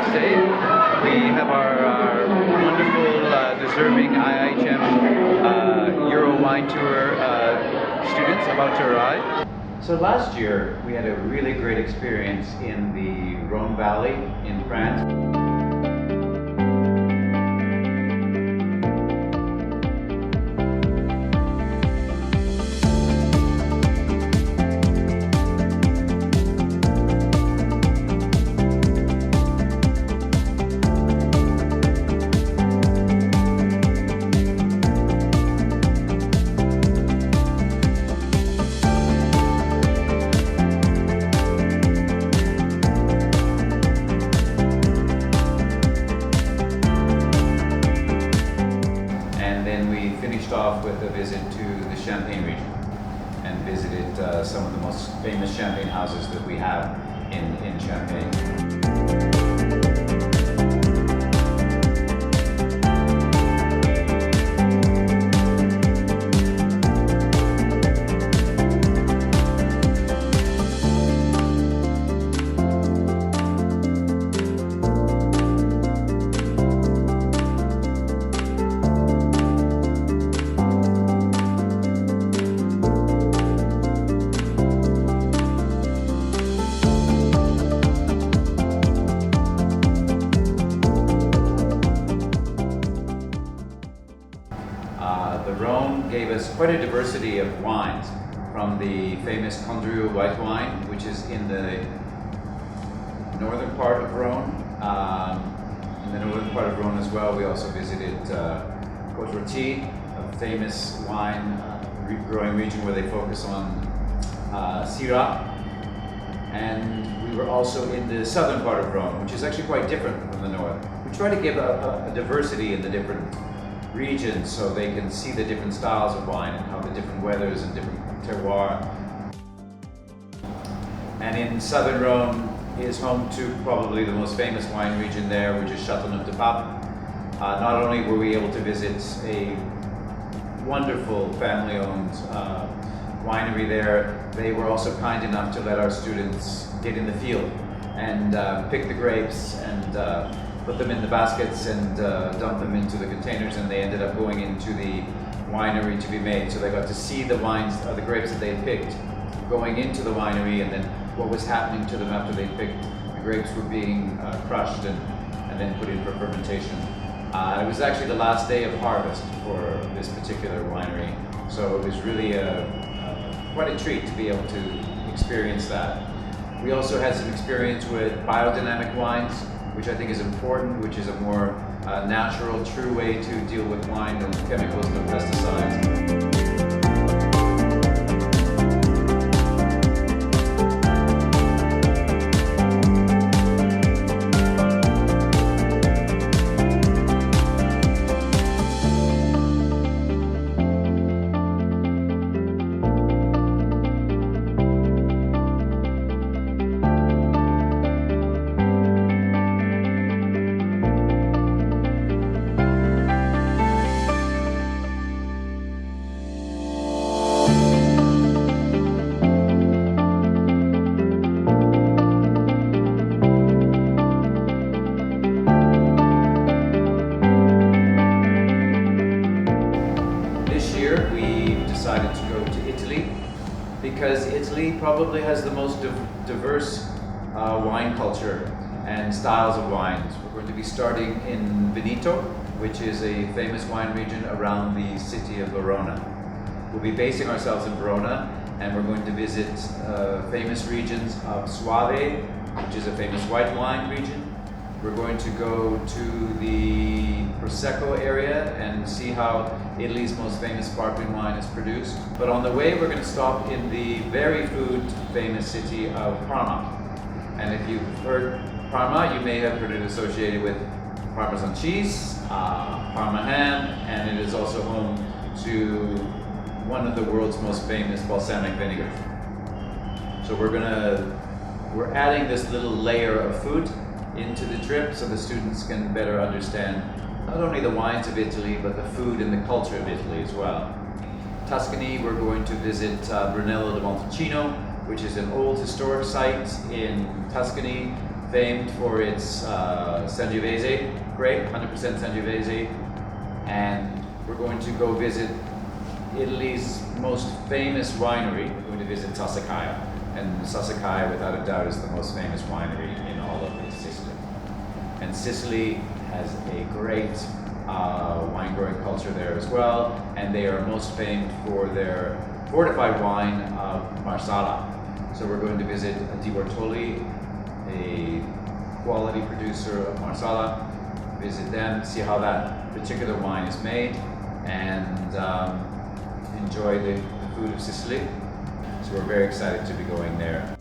next day. We have our wonderful, deserving Iihm Euro Wine Tour students about to arrive. So last year we had a really great experience in the Rhone Valley in France. Off with a visit to the Champagne region and visited some of the most famous champagne houses that we have in Champagne. The Rhone gave us quite a diversity of wines, from the famous Condrieu white wine, which is in the northern part of Rhone. In the northern part of Rhone as well, we also visited Côte-Rôtie, a famous wine growing region where they focus on Syrah. And we were also in the southern part of Rhone, which is actually quite different from the north. We try to give a diversity in the different regions so they can see the different styles of wine and how the different weathers and different terroir. And in southern Rhone is home to probably the most famous wine region there, which is Châteauneuf-du-Pape. Not only were we able to visit a wonderful family-owned winery there, they were also kind enough to let our students get in the field and pick the grapes and put them in the baskets and dump them into the containers, and they ended up going into the winery to be made. So they got to see the wines, the grapes that they picked going into the winery, and then what was happening to them after they picked. The grapes were being crushed and then put in for fermentation. It was actually the last day of harvest for this particular winery, so it was really quite a treat to be able to experience that. We also had some experience with biodynamic wines, which I think is important, which is a more natural, true way to deal with wine than chemicals and pesticides. Decided to go to Italy because Italy probably has the most diverse wine culture and styles of wines. We're going to be starting in Veneto, which is a famous wine region around the city of Verona. We'll be basing ourselves in Verona, and we're going to visit famous regions of Soave, which is a famous white wine region. We're going to go to the Prosecco area and see how Italy's most famous sparkling wine is produced. But on the way, we're going to stop in the very food famous city of Parma. And if you've heard Parma, you may have heard it associated with Parmesan cheese, Parma ham, and it is also home to one of the world's most famous balsamic vinegars. So we're adding this little layer of food into the trip so the students can better understand not only the wines of Italy, but the food and the culture of Italy as well. Tuscany, we're going to visit Brunello di Montalcino, which is an old historic site in Tuscany, famed for its Sangiovese grape, 100% Sangiovese, and we're going to go visit Italy's most famous winery. We're going to visit Sassicaia, and Sassicaia, without a doubt, is the most famous winery in all of Sicily. And Sicily has a great wine growing culture there as well, and they are most famed for their fortified wine of Marsala. So we're going to visit Di Bortoli, a quality producer of Marsala, visit them, see how that particular wine is made, and enjoy the food of Sicily. So we're very excited to be going there.